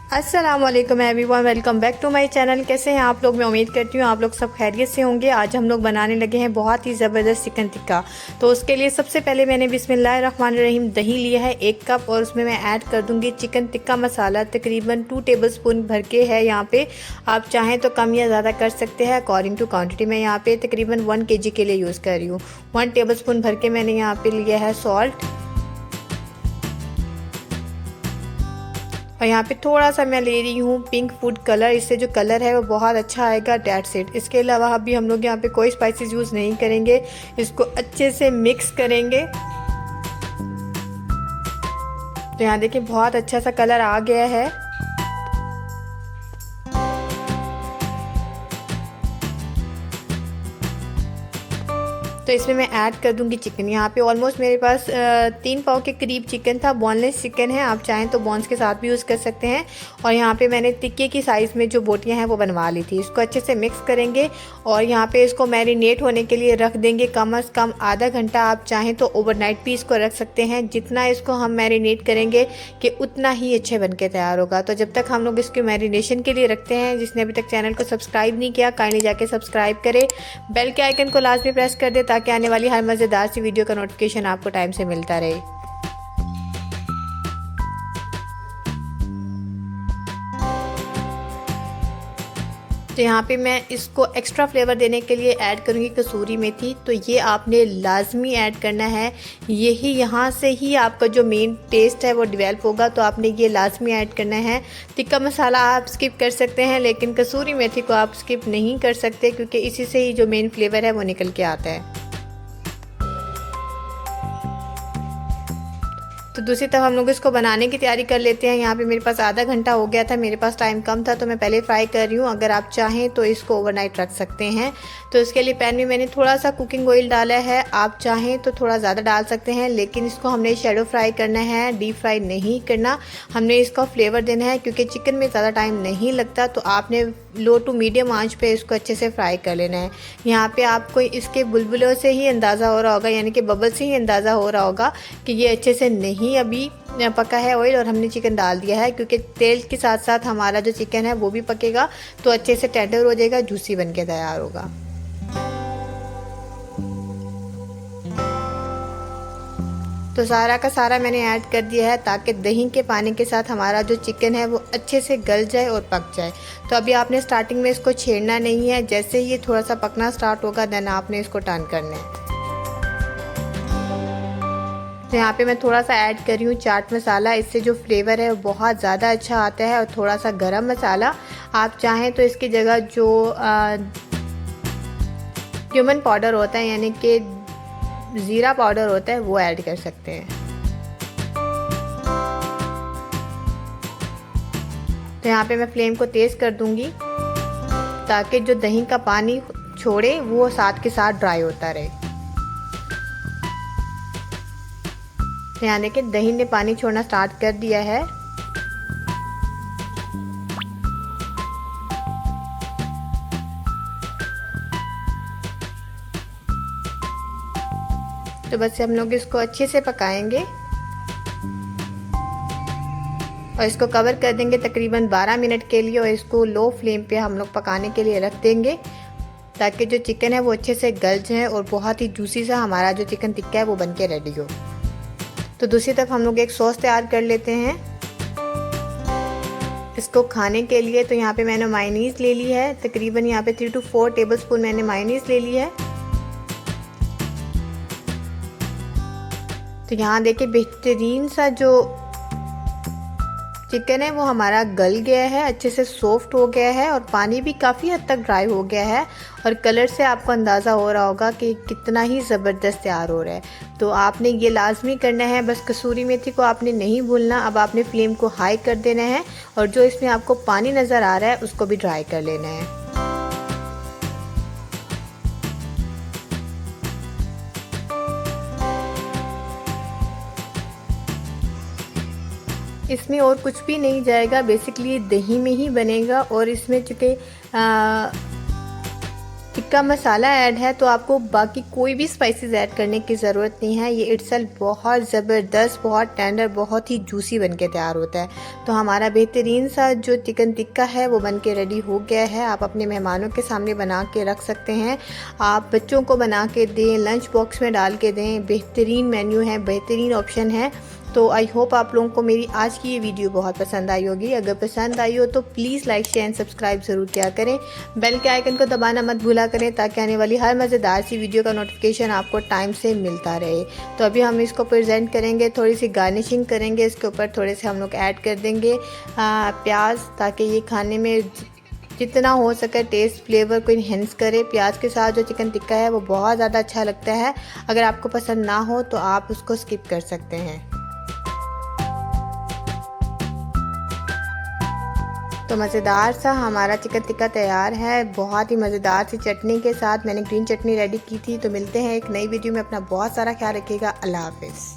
अस्सलाम वालेकुम everyone, welcome back to my channel. कैसे हैं आप लोग? मैं उम्मीद करती हूँ आप लोग सब खैरियत से होंगे। आज हम लोग बनाने लगे हैं बहुत ही ज़बरदस्त चिकन टिक्का। तो उसके लिए सबसे पहले मैंने बिस्मिल्लाहिर्रहमानिर्रहीम दही लिया है 1 कप, और उसमें मैं ऐड कर दूँगी चिकन टिक्का मसाला तकरीबन 2 टेबलस्पून भर के है यहाँ पे। आप चाहें तो कम या ज़्यादा कर सकते हैं अकॉर्डिंग टू क्वान्टिटी। मैं यहाँ पे तकरीबन 1 kg के लिए यूज़ कर रही हूँ। 1 टेबलस्पून भर के मैंने यहाँ पे लिया है सॉल्ट, और यहाँ पे थोड़ा सा मैं ले रही हूँ पिंक फूड कलर। इससे जो कलर है वो बहुत अच्छा आएगा, डेट्स इट। इसके अलावा अभी हम लोग यहाँ पे कोई स्पाइसेस यूज़ नहीं करेंगे। इसको अच्छे से मिक्स करेंगे। तो यहाँ देखिए बहुत अच्छा सा कलर आ गया है। तो इसमें मैं ऐड कर दूंगी चिकन। यहाँ पे ऑलमोस्ट मेरे पास 3 पाव के करीब चिकन था। बोनलेस चिकन है, आप चाहें तो बोन्स के साथ भी यूज़ कर सकते हैं। और यहाँ पे मैंने टिक्के की साइज़ में जो बोटियाँ हैं वो बनवा ली थी। इसको अच्छे से मिक्स करेंगे और यहाँ पे इसको मैरिनेट होने के लिए रख देंगे कम से कम आधा घंटा। आप चाहें तो ओवरनाइट भी इसको रख सकते हैं। जितना इसको हम मैरिनेट करेंगे कि उतना ही अच्छे बन के तैयार होगा। तो जब तक हम लोग इसको मैरिनेशन के लिए रखते हैं, जिसने अभी तक चैनल को सब्सक्राइब नहीं किया काइंडली जाके सब्सक्राइब करें, बेल के आइकन को लाजमी प्रेस कर दे ताकि आने वाली हर मज़ेदार सी वीडियो का नोटिफिकेशन आपको टाइम से मिलता रहे। तो यहाँ पे मैं इसको एक्स्ट्रा फ्लेवर देने के लिए ऐड करूँगी कसूरी मेथी। तो ये आपने लाजमी ऐड करना है, यही यहाँ से ही आपका जो मेन टेस्ट है वो डेवलप होगा। तो आपने ये लाजमी ऐड करना है। टिक्का मसाला आप स्किप कर सकते हैं, लेकिन कसूरी मेथी को आप स्किप नहीं कर सकते, क्योंकि इसी से ही जो मेन फ्लेवर है वो निकल के आता है। तो दूसरी तरफ हम लोग इसको बनाने की तैयारी कर लेते हैं। यहाँ पे मेरे पास आधा घंटा हो गया था, मेरे पास टाइम कम था तो मैं पहले फ्राई कर रही हूँ। अगर आप चाहें तो इसको ओवरनाइट रख सकते हैं। तो इसके लिए पैन में मैंने थोड़ा सा कुकिंग ऑयल डाला है। आप चाहें तो थोड़ा ज़्यादा डाल सकते हैं, लेकिन इसको हमने शैडो फ्राई करना है, डीप फ्राई नहीं करना। हमने इसका फ्लेवर देना है, क्योंकि चिकन में ज़्यादा टाइम नहीं लगता। तो आपने लो टू मीडियम आंच पे इसको अच्छे से फ्राई कर लेना है। यहाँ पे आपको इसके बुलबुलों से ही अंदाज़ा हो रहा होगा, यानी कि बबल से ही अंदाज़ा हो रहा होगा कि ये अच्छे से नहीं अभी पका है ऑयल, और हमने चिकन डाल दिया है। क्योंकि तेल के साथ साथ हमारा जो चिकन है वो भी पकेगा, तो अच्छे से टेंडर हो जाएगा, जूसी बन के तैयार होगा। तो सारा का सारा मैंने ऐड कर दिया है, ताकि दही के पानी के साथ हमारा जो चिकन है वो अच्छे से गल जाए और पक जाए। तो अभी आपने स्टार्टिंग में इसको छेड़ना नहीं है, जैसे ही ये थोड़ा सा पकना स्टार्ट होगा देन आपने इसको टर्न करना है। तो यहाँ पे मैं थोड़ा सा ऐड कर रही हूँ चाट मसाला। इससे जो फ्लेवर है वो बहुत ज़्यादा अच्छा आता है। और थोड़ा सा गरम मसाला, आप चाहें तो इसकी जगह जो क्यूमन पाउडर होता है, यानी कि ज़ीरा पाउडर होता है, वो ऐड कर सकते हैं। तो यहाँ पे मैं फ्लेम को तेज़ कर दूंगी, ताकि जो दही का पानी छोड़े वो साथ के साथ ड्राई होता रहे। तो यहाँ देखिए दही ने पानी छोड़ना स्टार्ट कर दिया है। तो बस हम लोग इसको अच्छे से पकाएंगे और इसको कवर कर देंगे तकरीबन 12 मिनट के लिए। और इसको लो फ्लेम पे हम लोग पकाने के लिए रख देंगे, ताकि जो चिकन है वो अच्छे से गल जाए और बहुत ही जूसी सा हमारा जो चिकन टिक्का है वो बन के रेडी हो। तो दूसरी तरफ हम लोग एक सॉस तैयार कर लेते हैं इसको खाने के लिए। तो यहाँ पे मैंने मायोनीज़ ले ली है, तकरीबन यहाँ पे 3 to 4 टेबलस्पून मैंने मायोनीज़ ले ली है। तो यहाँ देखिए बेहतरीन सा जो चिकन है वो हमारा गल गया है, अच्छे से सॉफ्ट हो गया है, और पानी भी काफ़ी हद तक ड्राई हो गया है। और कलर से आपको अंदाज़ा हो रहा होगा कि कितना ही ज़बरदस्त तैयार हो रहा है। तो आपने ये लाजमी करना है, बस कसूरी मेथी को आपने नहीं भूलना। अब आपने फ्लेम को हाई कर देना है, और जो इसमें आपको पानी नज़र आ रहा है उसको भी ड्राई कर लेना है। इसमें और कुछ भी नहीं जाएगा, बेसिकली दही में ही बनेगा। और इसमें चूँकि टिक्का मसाला ऐड है तो आपको बाकी कोई भी स्पाइसेस ऐड करने की ज़रूरत नहीं है। ये इटसेल्फ बहुत ज़बरदस्त, बहुत टेंडर, बहुत ही जूसी बन के तैयार होता है। तो हमारा बेहतरीन सा जो चिकन टिक्का है वो बन के रेडी हो गया है। आप अपने मेहमानों के सामने बना के रख सकते हैं, आप बच्चों को बना के दें, लंच बॉक्स में डाल के दें। बेहतरीन मेन्यू है, बेहतरीन ऑप्शन है। तो आई होप आप लोगों को मेरी आज की ये वीडियो बहुत पसंद आई होगी। अगर पसंद आई हो तो please like share and subscribe ज़रूर किया करें। बेल के आइकन को दबाना मत भूला करें ताकि आने वाली हर मज़ेदार सी वीडियो का नोटिफिकेशन आपको टाइम से मिलता रहे। तो अभी हम इसको प्रेजेंट करेंगे, थोड़ी सी गार्निशिंग करेंगे, इसके ऊपर थोड़े से हम लोग ऐड कर देंगे प्याज, ताकि ये खाने में जितना हो सके टेस्ट फ्लेवर को इन्हेंस करे। प्याज के साथ जो चिकन टिक्का है वो बहुत ज़्यादा अच्छा लगता है। अगर आपको पसंद ना हो तो आप उसको स्किप कर सकते हैं। तो मज़ेदार सा हमारा चिकन टिक्का तैयार है, बहुत ही मज़ेदार सी चटनी के साथ। मैंने ग्रीन चटनी रेडी की थी। तो मिलते हैं एक नई वीडियो में। अपना बहुत सारा ख्याल रखिएगा। अल्लाह हाफ़िज़।